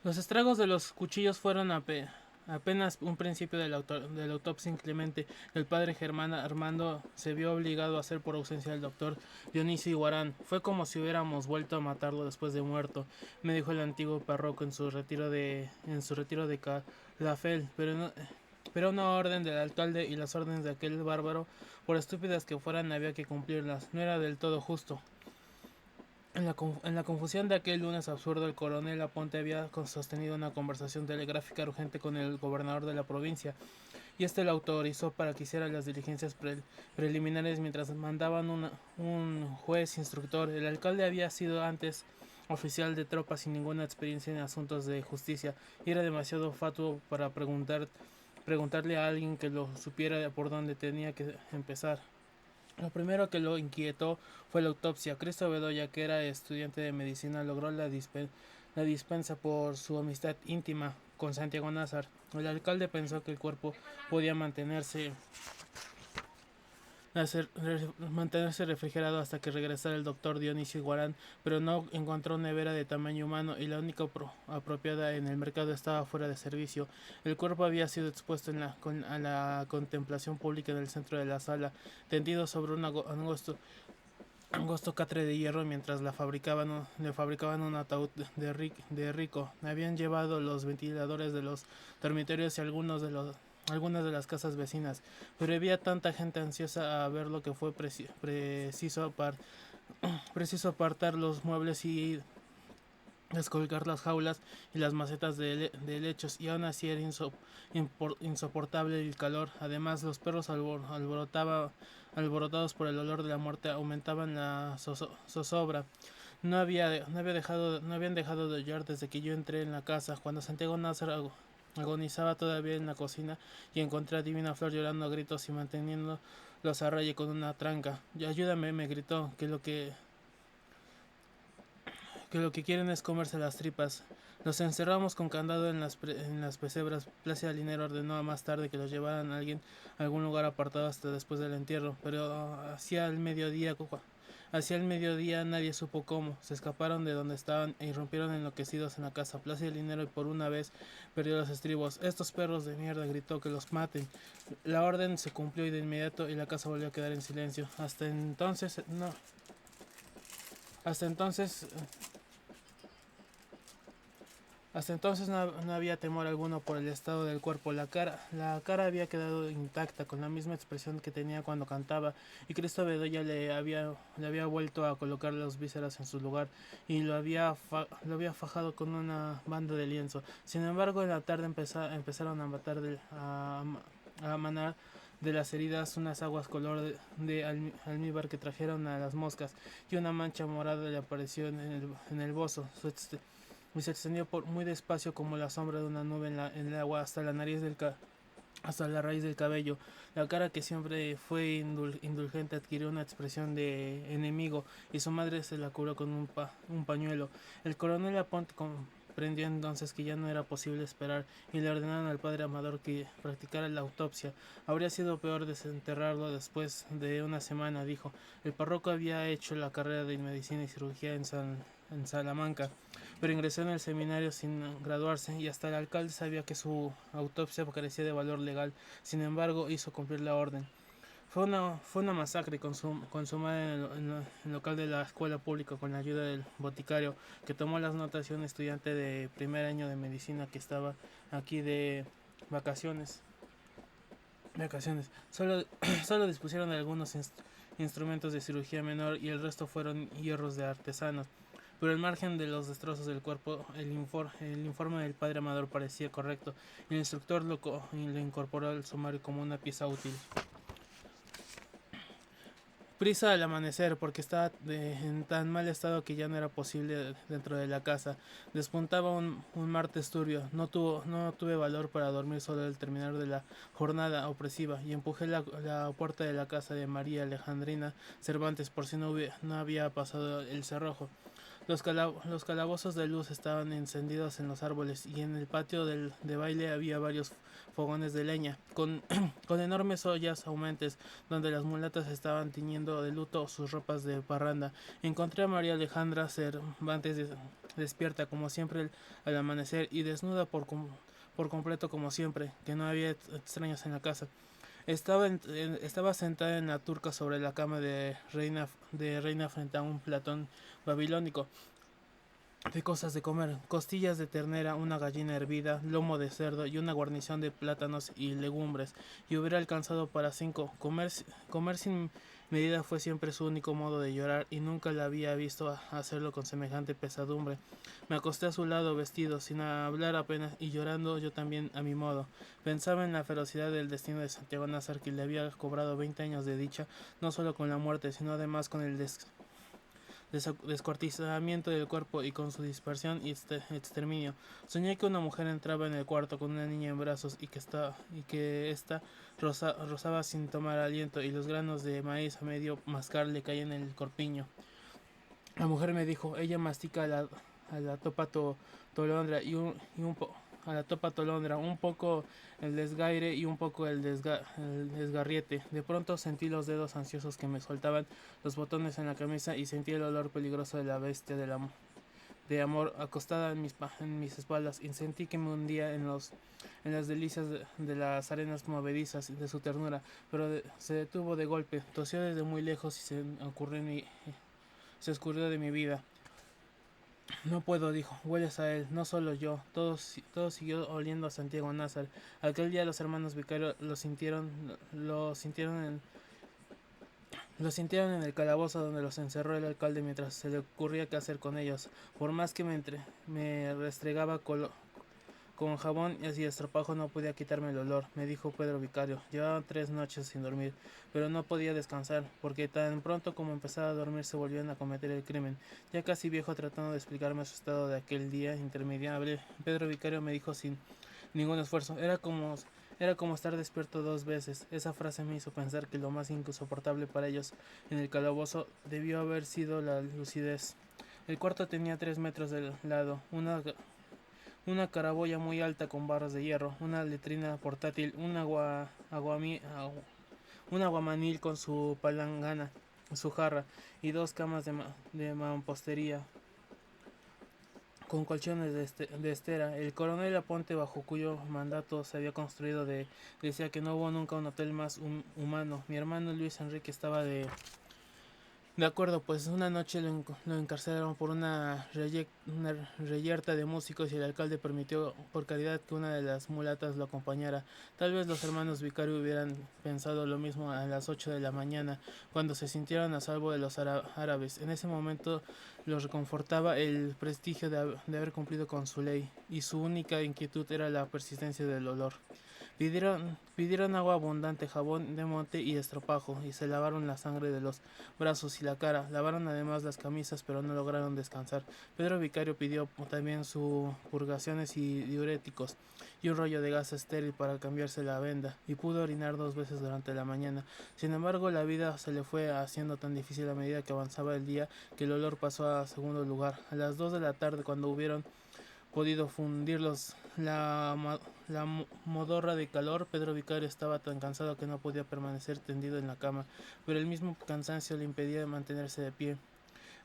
Los estragos de los cuchillos fueron apenas un principio de la autopsia inclemente que el padre Germán Armando se vio obligado a hacer por ausencia del doctor Dionisio Iguarán. Fue como si hubiéramos vuelto a matarlo después de muerto, me dijo el antiguo párroco en su retiro de Calafel, pero una orden del alcalde y las órdenes de aquel bárbaro, por estúpidas que fueran, había que cumplirlas. No era del todo justo. En la confusión de aquel lunes absurdo, el coronel Aponte había sostenido una conversación telegráfica urgente con el gobernador de la provincia, y este lo autorizó para que hiciera las diligencias preliminares mientras mandaban un juez instructor. El alcalde había sido antes oficial de tropas sin ninguna experiencia en asuntos de justicia, y era demasiado fatuo para preguntarle a alguien que lo supiera por dónde tenía que empezar. Lo primero que lo inquietó fue la autopsia. Cristo Bedoya, que era estudiante de medicina, logró la dispensa por su amistad íntima con Santiago Nazar. El alcalde pensó que el cuerpo podía mantenerse refrigerado hasta que regresara el doctor Dionisio Iguarán, pero no encontró nevera de tamaño humano y la única apropiada en el mercado estaba fuera de servicio. El cuerpo había sido expuesto a la contemplación pública en el centro de la sala, tendido sobre un angosto catre de hierro mientras le fabricaban un ataúd de rico. Habían llevado los ventiladores de los dormitorios y algunas de las casas vecinas, pero había tanta gente ansiosa a ver lo que fue preciso apartar los muebles y descolgar las jaulas y las macetas de lechos, y aún así era insoportable el calor. Además, los perros alborotados por el olor de la muerte aumentaban la zozobra. No habían dejado de aullar desde que yo entré en la casa, cuando Santiago Nazar agonizaba todavía en la cocina, y encontré a Divina Flor llorando a gritos y manteniendo los a raya con una tranca. Ayúdame, me gritó, que lo que quieren es comerse las tripas. Los encerramos con candado en las pesebras. Plácida Linero ordenó más tarde que los llevaran a algún lugar apartado hasta después del entierro, pero hacia el mediodía nadie supo cómo. Se escaparon de donde estaban e irrumpieron enloquecidos en la casa. Plácida Linero y por una vez perdió los estribos. Estos perros de mierda, gritó, que los maten. La orden se cumplió de inmediato y la casa volvió a quedar en silencio. Hasta entonces no había temor alguno por el estado del cuerpo. La cara había quedado intacta, con la misma expresión que tenía cuando cantaba, y Cristo Bedoya le había vuelto a colocar las vísceras en su lugar y lo había fajado con una banda de lienzo. Sin embargo, en la tarde empezaron a manar de las heridas unas aguas color de almíbar que trajeron a las moscas, y una mancha morada le apareció en el bozo. Y se extendió muy despacio como la sombra de una nube en el agua hasta la raíz del cabello. La cara, que siempre fue indulgente, adquirió una expresión de enemigo, y su madre se la curó con un pañuelo. El coronel Aponte comprendió entonces que ya no era posible esperar, y le ordenaron al padre Amador que practicara la autopsia. Habría sido peor desenterrarlo después de una semana, dijo. El párroco había hecho la carrera de medicina y cirugía en Salamanca, pero ingresó en el seminario sin graduarse, y hasta el alcalde sabía que su autopsia carecía de valor legal. Sin embargo, hizo cumplir la orden. Fue una masacre consumada en el local de la escuela pública con la ayuda del boticario, que tomó las notas, y un estudiante de primer año de medicina que estaba aquí de vacaciones. Solo, solo dispusieron de algunos instrumentos de cirugía menor, y el resto fueron hierros de artesanos. Pero al margen de los destrozos del cuerpo, el informe del padre Amador parecía correcto. El instructor lo incorporó al sumario como una pieza útil. Prisa al amanecer, porque estaba en tan mal estado que ya no era posible dentro de la casa. Despuntaba un martes turbio. No tuve valor para dormir solo al terminar de la jornada opresiva, y empujé la puerta de la casa de María Alejandrina Cervantes por si no había pasado el cerrojo. Los calabozos de luz estaban encendidos en los árboles, y en el patio de baile había varios fogones de leña, con enormes ollas aumentes, donde las mulatas estaban tiñendo de luto sus ropas de parranda. Encontré a María Alejandra Cervantes despierta como siempre al amanecer y desnuda por completo como siempre, que no había extraños en la casa. Estaba sentada en la turca sobre la cama de reina frente a un platón babilónico de cosas de comer: costillas de ternera, una gallina hervida, lomo de cerdo y una guarnición de plátanos y legumbres, y hubiera alcanzado para 5. Comer sin medida fue siempre su único modo de llorar, y nunca la había visto hacerlo con semejante pesadumbre. Me acosté a su lado, vestido, sin hablar apenas, y llorando yo también a mi modo. Pensaba en la ferocidad del destino de Santiago Nazar, que le había cobrado 20 años de dicha, no solo con la muerte, sino además con el descuartizamiento del cuerpo y con su dispersión y exterminio. Soñé que una mujer entraba en el cuarto con una niña en brazos, y que ésta rozaba sin tomar aliento, y los granos de maíz a medio mascar le caían en el corpiño. La mujer me dijo: ella mastica a la topa tolondra y un a la topa tolondra, un poco el desgaire y un poco el desgarriete. De pronto sentí los dedos ansiosos que me soltaban los botones en la camisa, y sentí el olor peligroso de la bestia de amor acostada en mis espaldas, y sentí que me hundía en las delicias de las arenas movedizas de su ternura. Pero se detuvo de golpe, tosió desde muy lejos y se escurrió de mi vida. No puedo, dijo. Hueles a él, no solo yo. Todo siguió oliendo a Santiago Nazar. Aquel día los hermanos Vicario lo sintieron en el calabozo donde los encerró el alcalde, mientras se le ocurría qué hacer con ellos. Por más que me restregaba con jabón y estropajo, no podía quitarme el olor, me dijo Pedro Vicario. Llevaba 3 noches sin dormir, pero no podía descansar, porque tan pronto como empezaba a dormir se volvían a cometer el crimen. Ya casi viejo, tratando de explicarme su estado de aquel día interminable, Pedro Vicario me dijo sin ningún esfuerzo: era como estar despierto 2 veces. Esa frase me hizo pensar que lo más insoportable para ellos en el calabozo debió haber sido la lucidez. El cuarto tenía 3 metros de lado, una caraboya muy alta con barras de hierro, una letrina portátil, un aguamanil con su palangana, su jarra, y 2 camas de mampostería con colchones de estera. El coronel Aponte, bajo cuyo mandato se había construido, decía que no hubo nunca un hotel más humano. Mi hermano Luis Enrique estaba de acuerdo, pues una noche lo encarcelaron por una reyerta de músicos, y el alcalde permitió por caridad que una de las mulatas lo acompañara. Tal vez los hermanos Vicario hubieran pensado lo mismo a las 8 de la mañana, cuando se sintieron a salvo de los árabes. En ese momento los reconfortaba el prestigio de haber cumplido con su ley, y su única inquietud era la persistencia del olor. Pidieron agua abundante, jabón de monte y estropajo, y se lavaron la sangre de los brazos y la cara. Lavaron además las camisas, pero no lograron descansar. Pedro Vicario pidió también sus purgaciones y diuréticos, y un rollo de gas estéril para cambiarse la venda, y pudo orinar 2 veces durante la mañana. Sin embargo, la vida se le fue haciendo tan difícil a medida que avanzaba el día, que el olor pasó a segundo lugar. A las 2 de la tarde, cuando hubieron podido fundirlos la modorra de calor, Pedro Vicario estaba tan cansado que no podía permanecer tendido en la cama, pero el mismo cansancio le impedía mantenerse de pie.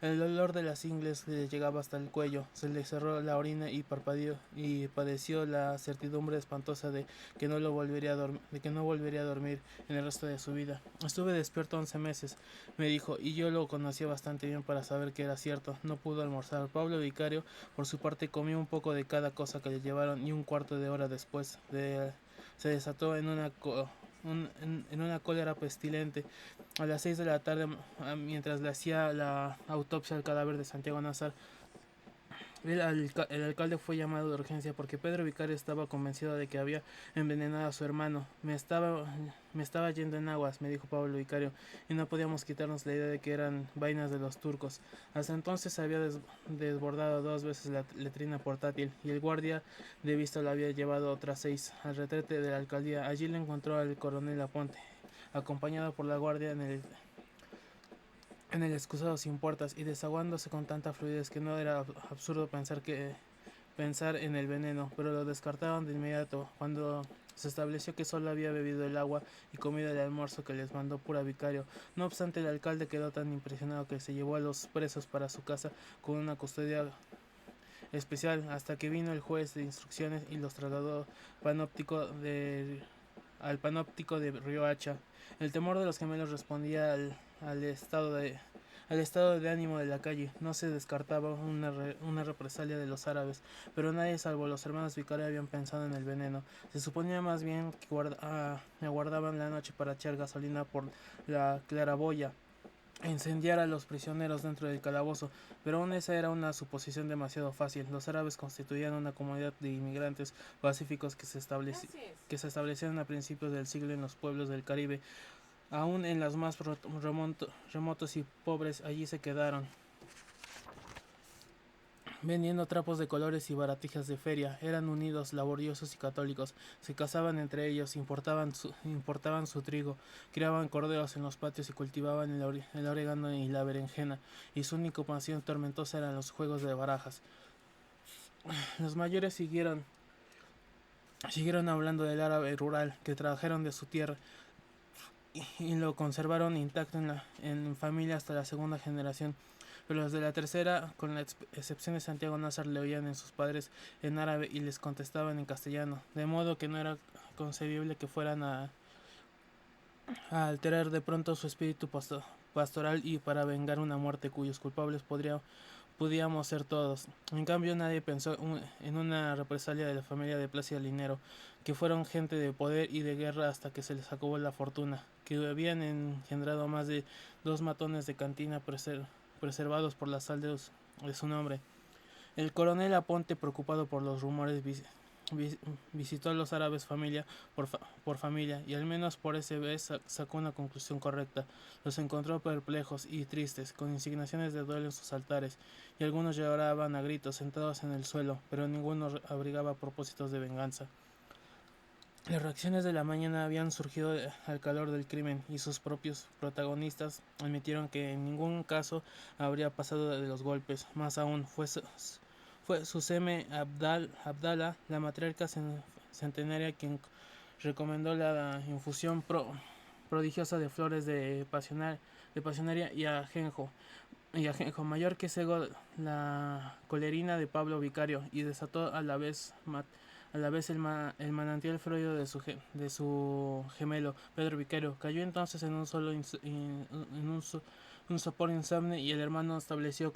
El dolor de las ingles le llegaba hasta el cuello, se le cerró la orina y parpadeó, y padeció la certidumbre espantosa de que no volvería a dormir en el resto de su vida. Estuve despierto 11 meses, me dijo, y yo lo conocía bastante bien para saber que era cierto. No pudo almorzar. Pablo Vicario, por su parte, comió un poco de cada cosa que le llevaron, y un cuarto de hora después se desató en una cólera pestilente. A las 6 de la tarde, mientras le hacía la autopsia al cadáver de Santiago Nazar, el alcalde fue llamado de urgencia, porque Pedro Vicario estaba convencido de que había envenenado a su hermano. Me estaba yendo en aguas, me dijo Pablo Vicario, y no podíamos quitarnos la idea de que eran vainas de los turcos. Hasta entonces había desbordado 2 veces la letrina portátil, y el guardia de vista lo había llevado otras 6 al retrete de la alcaldía. Allí le encontró al coronel Aponte, acompañado por la guardia en el excusado sin puertas, y desaguándose con tanta fluidez que no era absurdo pensar en el veneno, pero lo descartaron de inmediato cuando se estableció que solo había bebido el agua y comido el almuerzo que les mandó Pura Vicario. No obstante, el alcalde quedó tan impresionado que se llevó a los presos para su casa con una custodia especial, hasta que vino el juez de instrucciones y los trasladó panóptico de, al panóptico de Riohacha. El temor de los gemelos respondía al estado de al estado de ánimo de la calle. No se descartaba una represalia de los árabes, pero nadie salvo los hermanos Vicario habían pensado en el veneno. Se suponía más bien que aguardaban la noche para echar gasolina por la claraboya e incendiar a los prisioneros dentro del calabozo, pero aún esa era una suposición demasiado fácil. Los árabes constituían una comunidad de inmigrantes pacíficos que se establecieron a principios del siglo en los pueblos del Caribe. Aún en las más remotos y pobres, allí se quedaron, vendiendo trapos de colores y baratijas de feria. Eran unidos, laboriosos y católicos. Se casaban entre ellos, importaban su trigo, criaban corderos en los patios y cultivaban el orégano y la berenjena. Y su única pasión tormentosa eran los juegos de barajas. Los mayores siguieron hablando del árabe rural que trajeron de su tierra y lo conservaron intacto en familia hasta la segunda generación. Pero los de la tercera, con la excepción de Santiago Nazar, le oían en sus padres en árabe y les contestaban en castellano, de modo que no era concebible que fueran a alterar de pronto su espíritu pastoral y para vengar una muerte cuyos culpables podíamos ser todos. En cambio, nadie pensó en una represalia de la familia de Plácido Linero, que fueron gente de poder y de guerra hasta que se les acabó la fortuna, que habían engendrado más de 2 matones de cantina preservados por la sal de su nombre. El coronel Aponte, preocupado por los rumores, visitó a los árabes familia por familia y al menos por esa vez sacó una conclusión correcta. Los encontró perplejos y tristes, con insignaciones de duelo en sus altares, y algunos lloraban a gritos sentados en el suelo, pero ninguno abrigaba propósitos de venganza. Las reacciones de la mañana habían surgido al calor del crimen y sus propios protagonistas admitieron que en ningún caso habría pasado de los golpes. Más aún, fue Suseme Abdala, la matriarca centenaria, quien recomendó la infusión prodigiosa de flores de pasionaria y ajenjo mayor que cegó la colerina de Pablo Vicario y desató a la vez el manantial fluido de su gemelo, Pedro Vicario. Cayó entonces en un sopor insomne y el hermano estableció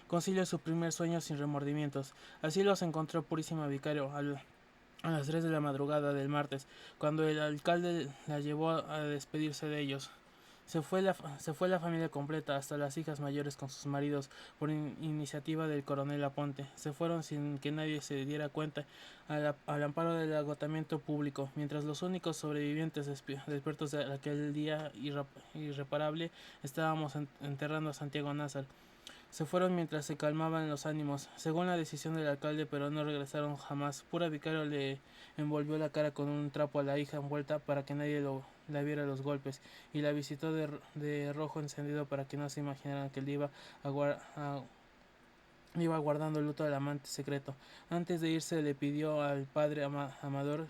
concilio su primer sueño sin remordimientos. Así los encontró Purísima Vicario a las 3 de la madrugada del martes, cuando el alcalde la llevó a despedirse de ellos. Se fue la familia completa, hasta las hijas mayores con sus maridos, por iniciativa del coronel Aponte. Se fueron sin que nadie se diera cuenta, al amparo del agotamiento público, mientras los únicos sobrevivientes despiertos de aquel día irreparable estábamos enterrando a Santiago Nazar. Se fueron mientras se calmaban los ánimos, según la decisión del alcalde, pero no regresaron jamás. Pura Vicario le envolvió la cara con un trapo a la hija envuelta para que nadie la viera los golpes, y la visitó de rojo encendido para que no se imaginaran que él iba guardando el luto del amante secreto. Antes de irse le pidió al padre Amador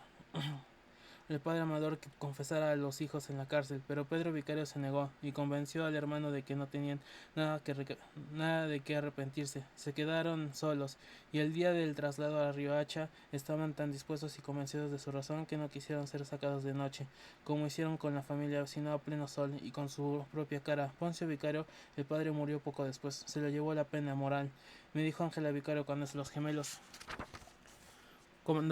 el padre Amador que confesara a los hijos en la cárcel, pero Pedro Vicario se negó y convenció al hermano de que no tenían nada de qué arrepentirse. Se quedaron solos y el día del traslado a Riohacha estaban tan dispuestos y convencidos de su razón que no quisieron ser sacados de noche, como hicieron con la familia, sino a pleno sol y con su propia cara. Poncio Vicario, el padre, murió poco después. Se lo llevó la pena moral. Me dijo Ángela Vicario cuando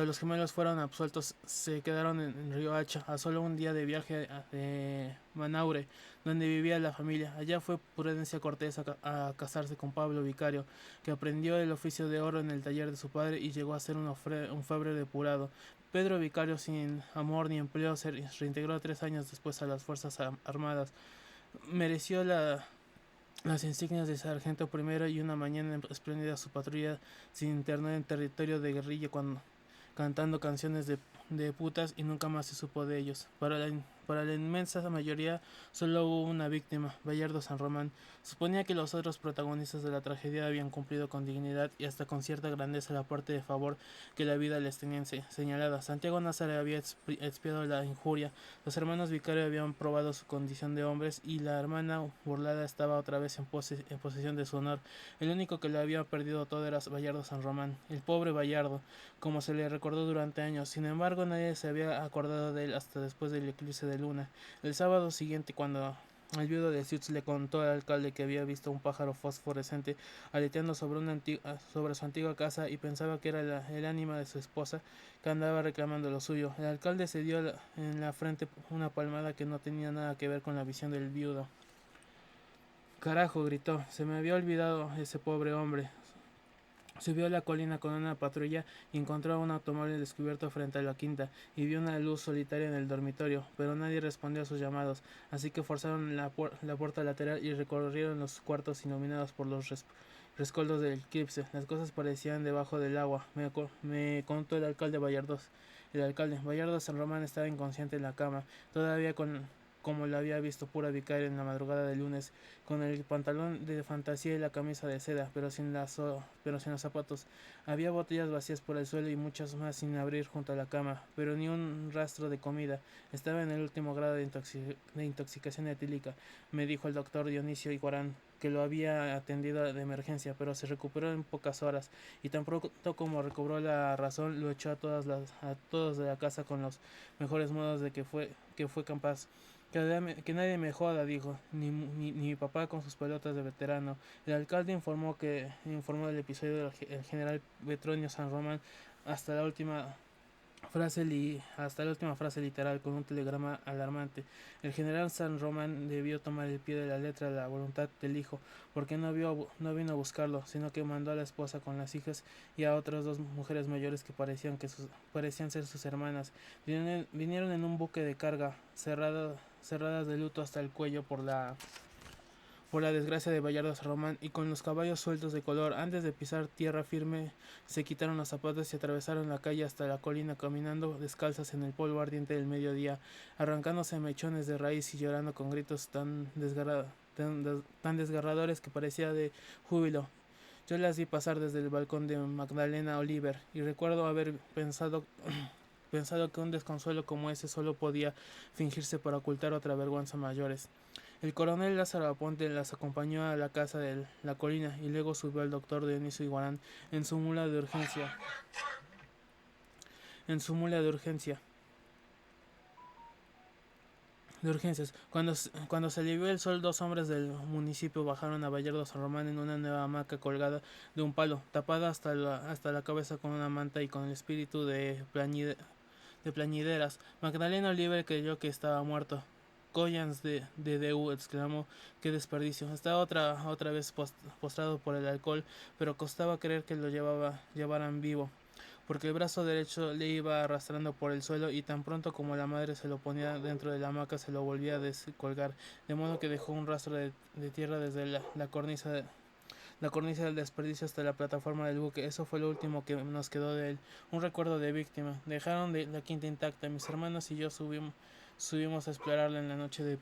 los gemelos fueron absueltos, se quedaron en Riohacha, a solo un día de viaje de Manaure, donde vivía la familia. Allá fue Prudencia Cortés a casarse con Pablo Vicario, que aprendió el oficio de oro en el taller de su padre y llegó a ser un febre depurado. Pedro Vicario, sin amor ni empleo, se reintegró 3 años después a las Fuerzas Armadas. Mereció las insignias de sargento primero y una mañana espléndida su patrulla se internó en territorio de guerrilla cantando canciones de putas y nunca más se supo de ellos. para la inmensa mayoría solo hubo una víctima, Bayardo San Román. Suponía que los otros protagonistas de la tragedia habían cumplido con dignidad y hasta con cierta grandeza la parte de favor que la vida les tenía señalada. Santiago Nazar había expiado la injuria, los hermanos Vicario habían probado su condición de hombres y la hermana burlada estaba otra vez en posesión de su honor. El único que lo había perdido todo era Bayardo San Román, el pobre Bayardo, como se le recordó durante años. Sin embargo, nadie se había acordado de él hasta después del eclipse de luna. El sábado siguiente, cuando el viudo de Siutz le contó al alcalde que había visto un pájaro fosforescente aleteando sobre su antigua casa y pensaba que era el ánima de su esposa que andaba reclamando lo suyo. El alcalde se dio en la frente una palmada que no tenía nada que ver con la visión del viudo. Carajo, gritó, se me había olvidado ese pobre hombre. Subió a la colina con una patrulla y encontró un automóvil descubierto frente a la quinta y vio una luz solitaria en el dormitorio, pero nadie respondió a sus llamados, así que forzaron la puerta lateral y recorrieron los cuartos iluminados por los rescoldos del eclipse. Las cosas parecían debajo del agua, me contó el alcalde Bayardos. El alcalde Bayardo San Román estaba inconsciente en la cama, todavía como lo había visto pura vicaria en la madrugada del lunes, con el pantalón de fantasía y la camisa de seda, pero sin los zapatos. Había botellas vacías por el suelo y muchas más sin abrir junto a la cama, pero ni un rastro de comida. Estaba en el último grado de intoxicación etílica, me dijo el doctor Dionisio Iguarán, que lo había atendido de emergencia, pero se recuperó en pocas horas, y tan pronto como recobró la razón, lo echó a todos de la casa con los mejores modos de que fue capaz. Que nadie me joda, dijo, ni mi papá con sus pelotas de veterano. El alcalde informó del episodio del general Petronio San Román hasta la última hasta la última frase literal con un telegrama alarmante. El general San Román debió tomar el pie de la letra de la voluntad del hijo, porque no vino a buscarlo, sino que mandó a la esposa con las hijas y a otras dos mujeres mayores que parecían ser sus hermanas. Vinieron en un buque de carga, cerradas de luto hasta el cuello por la desgracia de Bayardo San Román, y con los caballos sueltos de color. Antes de pisar tierra firme, se quitaron los zapatos y atravesaron la calle hasta la colina, caminando descalzas en el polvo ardiente del mediodía, arrancándose mechones de raíz y llorando con gritos tan desgarradores que parecía de júbilo. Yo las vi pasar desde el balcón de Magdalena Oliver, y recuerdo haber pensado que un desconsuelo como ese solo podía fingirse para ocultar otra vergüenza mayores. El coronel Lázaro Aponte las acompañó a la casa de la colina y luego subió al doctor Dionisio Iguarán en su mula de urgencia. De urgencias. Cuando se alivió el sol, dos hombres del municipio bajaron a Bayardo San Román en una nueva hamaca colgada de un palo, tapada hasta la cabeza con una manta y con el espíritu de plañideras. Magdalena Oliver creyó que estaba muerto. Collans de Deu, exclamó, qué desperdicio. Estaba otra vez postrado por el alcohol, pero costaba creer que lo llevaran vivo, porque el brazo derecho le iba arrastrando por el suelo y tan pronto como la madre se lo ponía dentro de la hamaca se lo volvía a descolgar, de modo que dejó un rastro de tierra desde la cornisa del desperdicio hasta la plataforma del buque. Eso fue lo último que nos quedó de él, un recuerdo de víctima. Dejaron la quinta intacta. Mis hermanos y yo subimos a explorarla en la noche de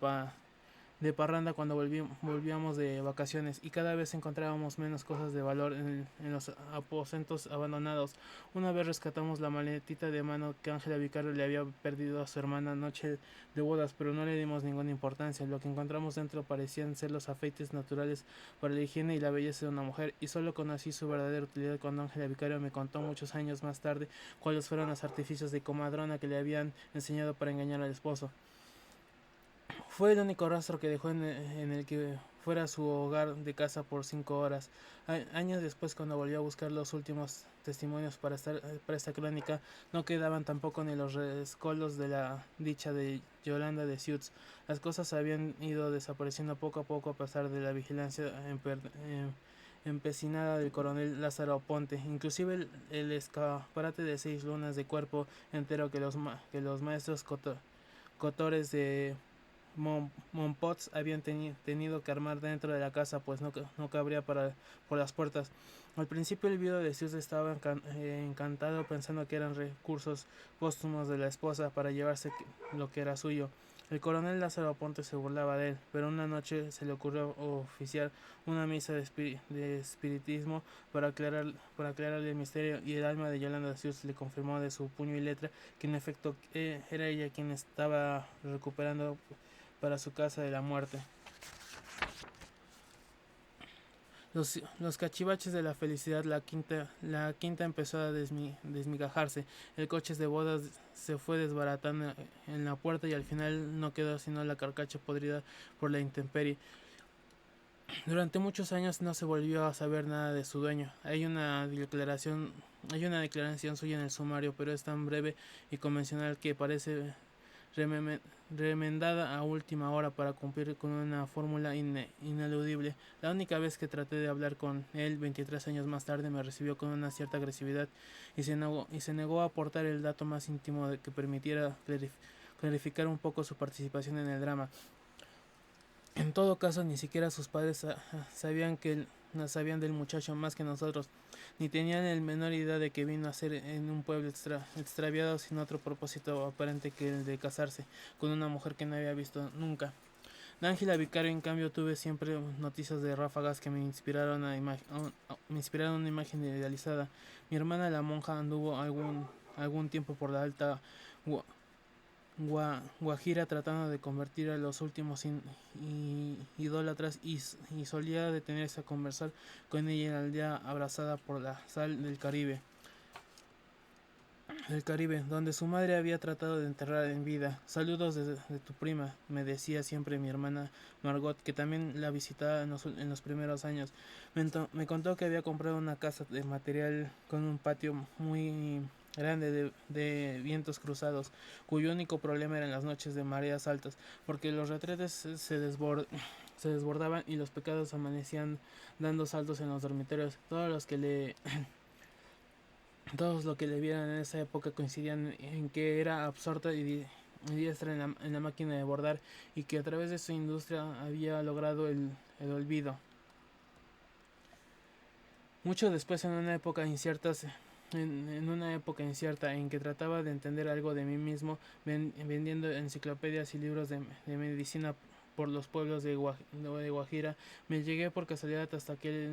parranda cuando volvíamos de vacaciones, y cada vez encontrábamos menos cosas de valor en los aposentos abandonados. Una vez rescatamos la maletita de mano que Ángela Vicario le había perdido a su hermana noche de bodas, pero no le dimos ninguna importancia. Lo que encontramos dentro parecían ser los afeites naturales para la higiene y la belleza de una mujer, y solo conocí su verdadera utilidad cuando Ángela Vicario me contó muchos años más tarde cuáles fueron los artificios de comadrona que le habían enseñado para engañar al esposo. Fue el único rastro que dejó en el que fuera su hogar de casa por 5 horas. Años después, cuando volvió a buscar los últimos testimonios para esta crónica, no quedaban tampoco ni los rescoldos de la dicha de Yolanda de Siutz. Las cosas habían ido desapareciendo poco a poco a pesar de la vigilancia empecinada del coronel Lázaro Aponte. Inclusive el escaparate de 6 lunas de cuerpo entero que los maestros cotores de Monpots habían tenido que armar dentro de la casa, pues no cabría por las puertas. Al principio el viudo de Sius estaba encantado, pensando que eran recursos póstumos de la esposa para llevarse lo que era suyo. El coronel Lázaro Aponte se burlaba de él, pero una noche se le ocurrió oficiar una misa de espiritismo para aclararle el misterio, y el alma de Yolanda Sius le confirmó de su puño y letra que en efecto era ella quien estaba recuperando para su casa de la muerte. Los cachivaches de la felicidad, la quinta empezó a desmigajarse. El coche de bodas se fue desbaratando en la puerta y al final no quedó sino la carcacha podrida por la intemperie. Durante muchos años no se volvió a saber nada de su dueño. Hay una declaración suya en el sumario, pero es tan breve y convencional que parece remendada a última hora para cumplir con una fórmula ineludible. La única vez que traté de hablar con él 23 años más tarde me recibió con una cierta agresividad y se negó a aportar el dato más íntimo que permitiera clarificar un poco su participación en el drama. En todo caso, ni siquiera sus padres sabían del muchacho más que nosotros, ni tenían el menor idea de que vino a ser en un pueblo extraviado sin otro propósito aparente que el de casarse con una mujer que no había visto nunca. De Ángela Vicario, en cambio, tuve siempre noticias de ráfagas que me inspiraron me inspiraron una imagen idealizada. Mi hermana la monja anduvo algún tiempo por la alta Guajira tratando de convertir a los últimos idólatras y solía detenerse a conversar con ella en la aldea abrazada por la sal del Caribe, donde su madre había tratado de enterrar en vida. Saludos de tu prima, me decía siempre mi hermana Margot, que también la visitaba en los primeros años. Me contó que había comprado una casa de material con un patio muy grande de vientos cruzados, cuyo único problema eran las noches de mareas altas, porque los retretes se desbordaban y los pecados amanecían dando saltos en los dormitorios. Todos los que le vieran en esa época coincidían en que era absorta y diestra en la máquina de bordar, y que a través de su industria había logrado el olvido. Mucho después, en una época incierta en que trataba de entender algo de mí mismo, vendiendo enciclopedias y libros de medicina por los pueblos de Guajira, me llegué por casualidad hasta aquel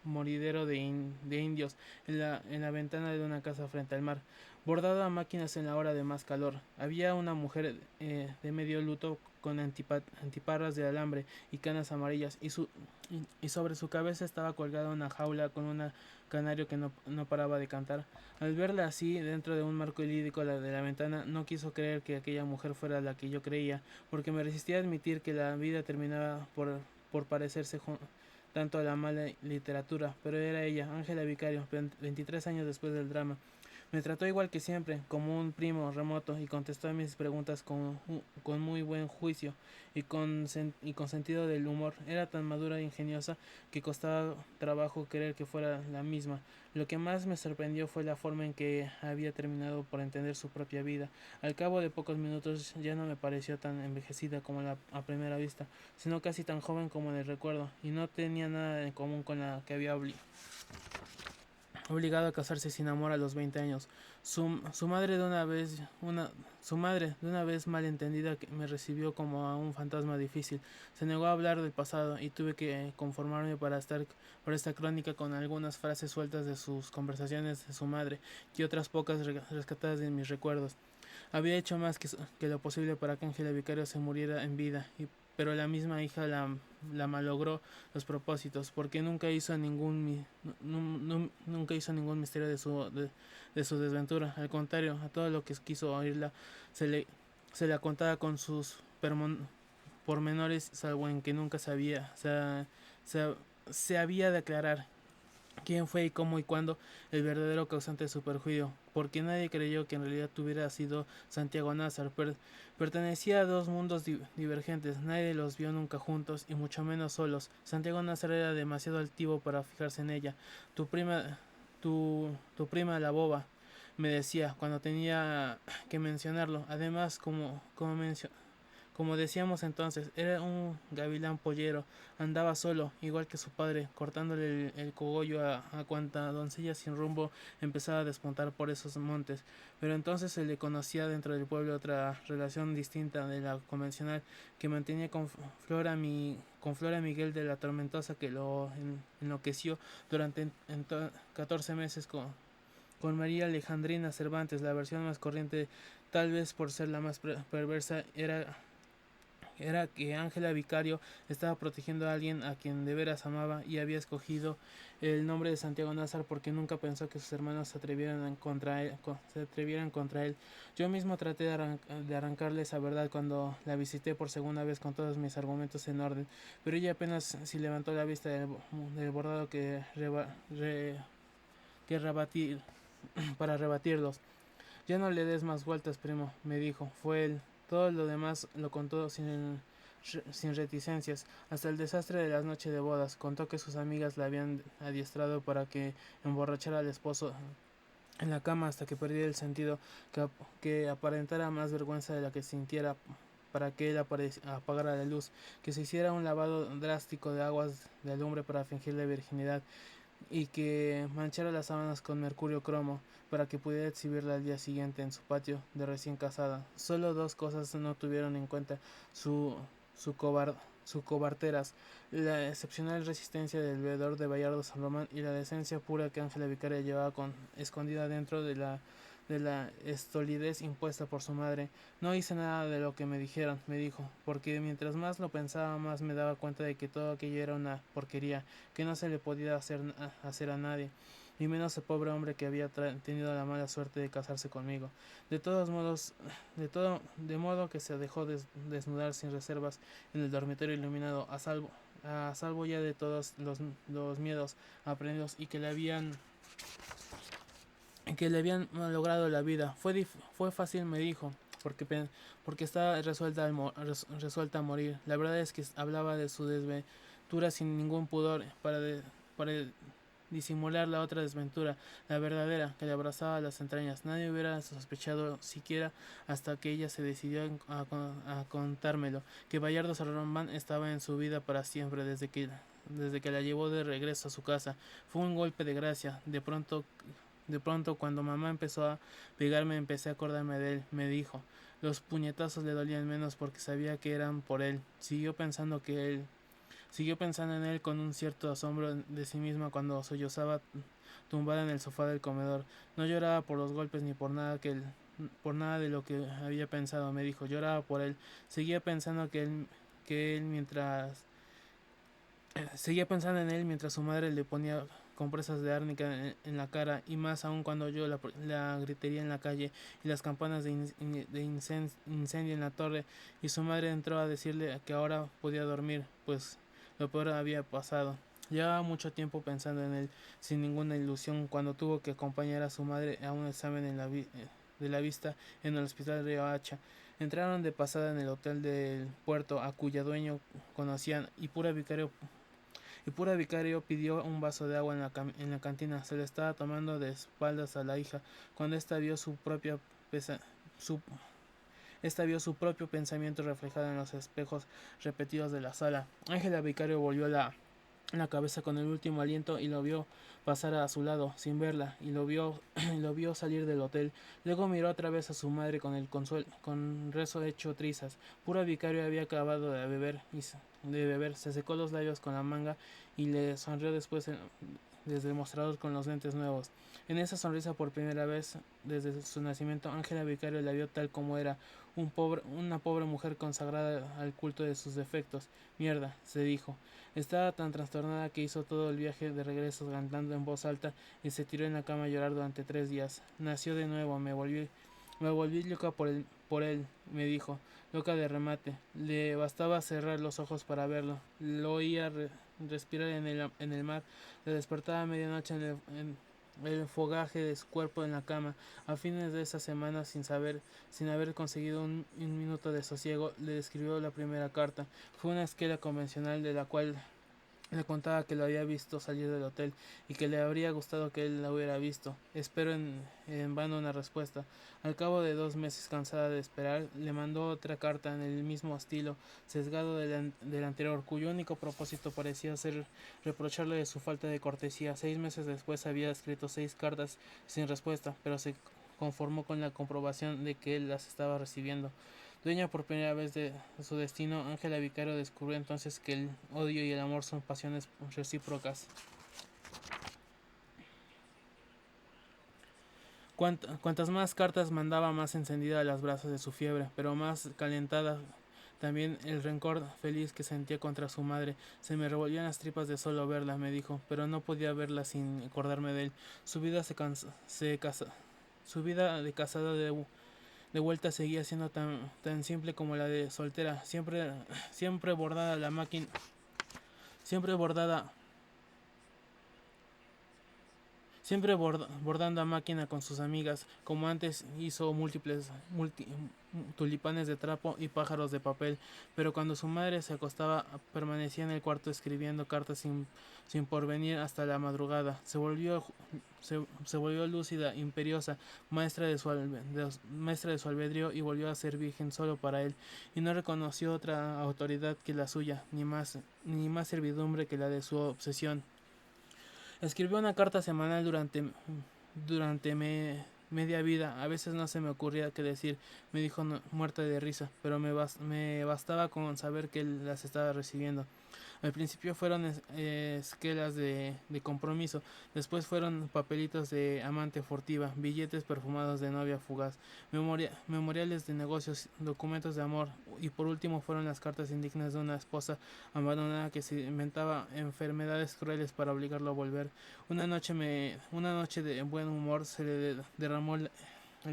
moridero de indios en la ventana de una casa frente al mar, bordado a máquinas en la hora de más calor. Había una mujer de medio luto con antiparras de alambre y canas amarillas, y sobre su cabeza estaba colgada una jaula con un canario que no paraba de cantar. Al verla así, dentro de un marco lírico de la ventana, no quiso creer que aquella mujer fuera la que yo creía, porque me resistía a admitir que la vida terminaba por parecerse tanto a la mala literatura, pero era ella, Ángela Vicario, 23 años después del drama. Me trató igual que siempre, como un primo remoto, y contestó a mis preguntas con muy buen juicio y con sentido del humor. Era tan madura e ingeniosa que costaba trabajo creer que fuera la misma. Lo que más me sorprendió fue la forma en que había terminado por entender su propia vida. Al cabo de pocos minutos ya no me pareció tan envejecida como a primera vista, sino casi tan joven como en el recuerdo, y no tenía nada en común con la que había obligado a casarse sin amor a los 20 años. Su madre su madre, de una vez malentendida, que me recibió como a un fantasma difícil. Se negó a hablar del pasado y tuve que conformarme para esta crónica con algunas frases sueltas de sus conversaciones de su madre y otras pocas rescatadas de mis recuerdos. Había hecho más que lo posible para que Ángela Vicario se muriera en vida, pero la misma hija la malogró los propósitos, porque nunca hizo ningún misterio de su desventura. Al contrario, a todo lo que quiso oírla se la contaba con sus pormenores, salvo en que nunca se, se había de aclarar quién fue y cómo y cuándo el verdadero causante de su perjuicio, porque nadie creyó que en realidad tuviera sido Santiago Nazar. Pertenecía a dos mundos divergentes, nadie los vio nunca juntos, y mucho menos solos. Santiago Nazar era demasiado altivo para fijarse en ella. Tu prima la boba, me decía, cuando tenía que mencionarlo. Además, Como decíamos entonces, era un gavilán pollero, andaba solo, igual que su padre, cortándole el cogollo a cuanta doncella sin rumbo empezaba a despuntar por esos montes. Pero entonces se le conocía dentro del pueblo otra relación distinta de la convencional que mantenía con Flora Miguel de la Tormentosa, que lo enloqueció durante 14 meses con María Alejandrina Cervantes. La versión más corriente, tal vez por ser la más perversa, era que Ángela Vicario estaba protegiendo a alguien a quien de veras amaba y había escogido el nombre de Santiago Nazar porque nunca pensó que sus hermanos se atrevieran contra él. Yo mismo traté de arrancarle esa verdad cuando la visité por segunda vez con todos mis argumentos en orden, pero ella apenas si levantó la vista del bordado que rebatir, para rebatirlos. Ya no le des más vueltas, primo, me dijo. Fue él. Todo lo demás lo contó sin reticencias, hasta el desastre de las noches de bodas. Contó que sus amigas la habían adiestrado para que emborrachara al esposo en la cama hasta que perdiera el sentido, que aparentara más vergüenza de la que sintiera para que él apagara la luz, que se hiciera un lavado drástico de aguas de alumbre para fingirle virginidad y que manchara las sábanas con mercurio cromo para que pudiera exhibirla al día siguiente en su patio de recién casada. Solo dos cosas no tuvieron en cuenta su, su, cobar, su cobarteras, la excepcional resistencia del veedor de Bayardo San Román y la decencia pura que Ángela Vicaria llevaba escondida dentro de la estolidez impuesta por su madre. No hice nada de lo que me dijeron, me dijo, porque mientras más lo pensaba, más me daba cuenta de que todo aquello era una porquería, que no se le podía hacer a nadie, y menos al pobre hombre que había tenido la mala suerte de casarse conmigo. De todos modos, de modo que se dejó desnudar sin reservas en el dormitorio iluminado, a salvo ya de todos los miedos aprendidos y que le habían logrado la vida. Fue fácil, me dijo, porque estaba resuelta a morir. La verdad es que hablaba de su desventura sin ningún pudor para disimular la otra desventura, la verdadera, que le abrazaba las entrañas. Nadie hubiera sospechado siquiera hasta que ella se decidió a contármelo, que Bayardo Sarromán estaba en su vida para siempre desde que la llevó de regreso a su casa. Fue un golpe de gracia. De pronto, cuando mamá empezó a pegarme, empecé a acordarme de él. Me dijo. Los puñetazos le dolían menos porque sabía que eran por él. Siguió pensando en él con un cierto asombro de sí misma cuando sollozaba tumbada en el sofá del comedor. No lloraba por los golpes ni por nada de lo que había pensado, me dijo. Lloraba por él. Seguía pensando que él mientras Seguía pensando en él mientras su madre le ponía compresas de árnica en la cara, y más aún cuando oyó la gritería en la calle y las campanas de incendio en la torre, y su madre entró a decirle que ahora podía dormir, pues lo peor había pasado. Llevaba mucho tiempo pensando en él, sin ninguna ilusión, cuando tuvo que acompañar a su madre a un examen de la vista en el hospital de Hacha. Entraron de pasada en el hotel del puerto, a cuya dueño conocían, y Pura Vicario pidió un vaso de agua en la cantina. Se le estaba tomando de espaldas a la hija, cuando pesa, su, esta vio su propio pensamiento reflejado en los espejos repetidos de la sala. Ángela Vicario volvió la cabeza con el último aliento y lo vio pasar a su lado sin verla, y lo vio salir del hotel. Luego miró otra vez a su madre con rezo hecho trizas. Pura Vicario había acabado de beber, se secó los labios con la manga y le sonrió desde el mostrador con los lentes nuevos. En esa sonrisa, por primera vez desde su nacimiento, Ángela Vicario la vio tal como era, una pobre mujer consagrada al culto de sus defectos. Mierda, se dijo. Estaba tan trastornada que hizo todo el viaje de regreso cantando en voz alta y se tiró en la cama a llorar durante 3 días. Nació de nuevo, me volví loca por él, me dijo, loca de remate. Le bastaba cerrar los ojos para verlo. Lo oía respirar en el mar. Le despertaba a medianoche en el fogaje de su cuerpo en la cama. A fines de esa semana, sin haber conseguido un minuto de sosiego, le escribió la primera carta. Fue una esquela convencional de la cual Le contaba que lo había visto salir del hotel y que le habría gustado que él la hubiera visto. Espero en vano una respuesta. Al cabo de 2 meses, cansada de esperar, le mandó otra carta en el mismo estilo, sesgado del anterior, cuyo único propósito parecía ser reprocharle de su falta de cortesía. 6 meses después había escrito 6 cartas sin respuesta, pero se conformó con la comprobación de que él las estaba recibiendo. Dueña por primera vez de su destino, Ángela Vicario descubrió entonces que el odio y el amor son pasiones recíprocas. Cuantas más cartas mandaba, más encendida las brasas de su fiebre, pero más calentada también el rencor feliz que sentía contra su madre. Se me revolvían las tripas de solo verla, me dijo, pero no podía verla sin acordarme de él. Su vida su vida de casada de vuelta seguía siendo tan simple como la de soltera, siempre bordada la máquina, siempre bordada, bordando a máquina con sus amigas, como antes hizo tulipanes de trapo y pájaros de papel, pero cuando su madre se acostaba permanecía en el cuarto escribiendo cartas sin porvenir hasta la madrugada. Se volvió lúcida, imperiosa, maestra de su albedrío y volvió a ser virgen solo para él, y no reconoció otra autoridad que la suya, ni más servidumbre que la de su obsesión. Escribió una carta semanal durante media vida. A veces no se me ocurría qué decir, me dijo muerta de risa, pero me bastaba con saber que él las estaba recibiendo. Al principio fueron esquelas de compromiso, después fueron papelitos de amante furtiva, billetes perfumados de novia fugaz, memoriales de negocios, documentos de amor, y por último fueron las cartas indignas de una esposa abandonada que se inventaba enfermedades crueles para obligarlo a volver. Una noche de buen humor se le derramó el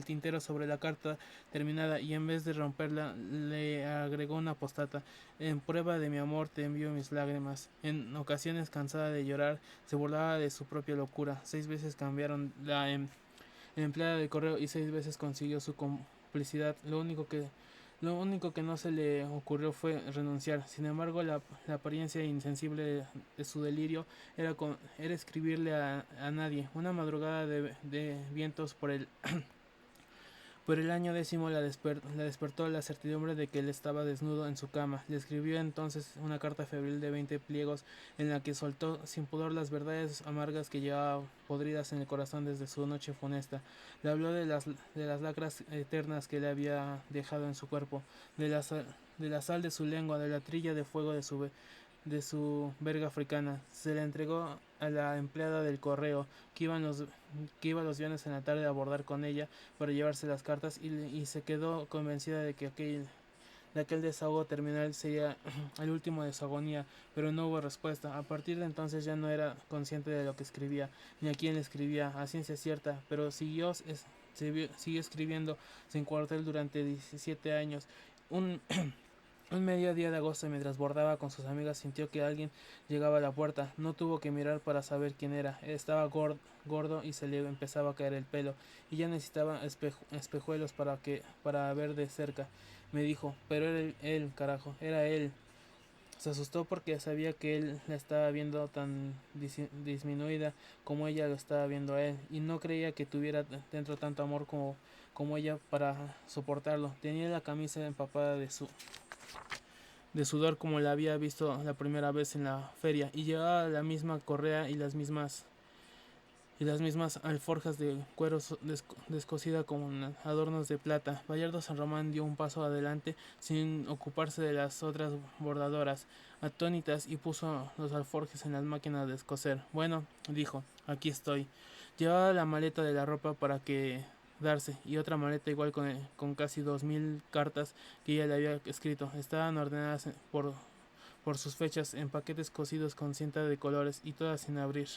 tintero sobre la carta terminada, y en vez de romperla le agregó una postata. En prueba de mi amor te envío mis lágrimas. En ocasiones, cansada de llorar, se burlaba de su propia locura. 6 veces cambiaron la empleada de correo y 6 veces consiguió su complicidad. Lo único que no se le ocurrió fue renunciar. Sin embargo, la apariencia insensible de su delirio era escribirle a nadie. Una madrugada de vientos por el año 10 la despertó la certidumbre de que él estaba desnudo en su cama. Le escribió entonces una carta febril de 20 pliegos en la que soltó sin pudor las verdades amargas que llevaba podridas en el corazón desde su noche funesta. Le habló de las lacras eternas que le había dejado en su cuerpo, de la sal de su lengua, de la trilla de fuego de su verga africana. Se la entregó a la empleada del correo que iba los viernes en la tarde a abordar con ella para llevarse las cartas, y se quedó convencida de que aquel desahogo terminal sería el último de su agonía, pero no hubo respuesta. A partir de entonces ya no era consciente de lo que escribía, ni a quién le escribía, a ciencia cierta, pero siguió escribiendo sin cuartel durante 17 años. Un Un mediodía de agosto, mientras bordaba con sus amigas, sintió que alguien llegaba a la puerta. No tuvo que mirar para saber quién era. Estaba gordo y se le empezaba a caer el pelo, y ya necesitaba espejuelos para ver de cerca. Me dijo, pero era él, carajo, era él. Se asustó porque sabía que él la estaba viendo tan disminuida como ella lo estaba viendo a él, y no creía que tuviera dentro tanto amor como ella para soportarlo. Tenía la camisa empapada de sudor como la había visto la primera vez en la feria, y llevaba la misma correa y las mismas alforjas de cuero descosida con adornos de plata. Bayardo San Román dio un paso adelante sin ocuparse de las otras bordadoras atónitas, y puso los alforjes en las máquinas de descoser. Bueno, dijo, aquí estoy. Llevaba la maleta de la ropa para que darse, y otra maleta igual con casi 2000 cartas que ella le había escrito. Estaban ordenadas por sus fechas en paquetes cosidos con cinta de colores, y todas sin abrir.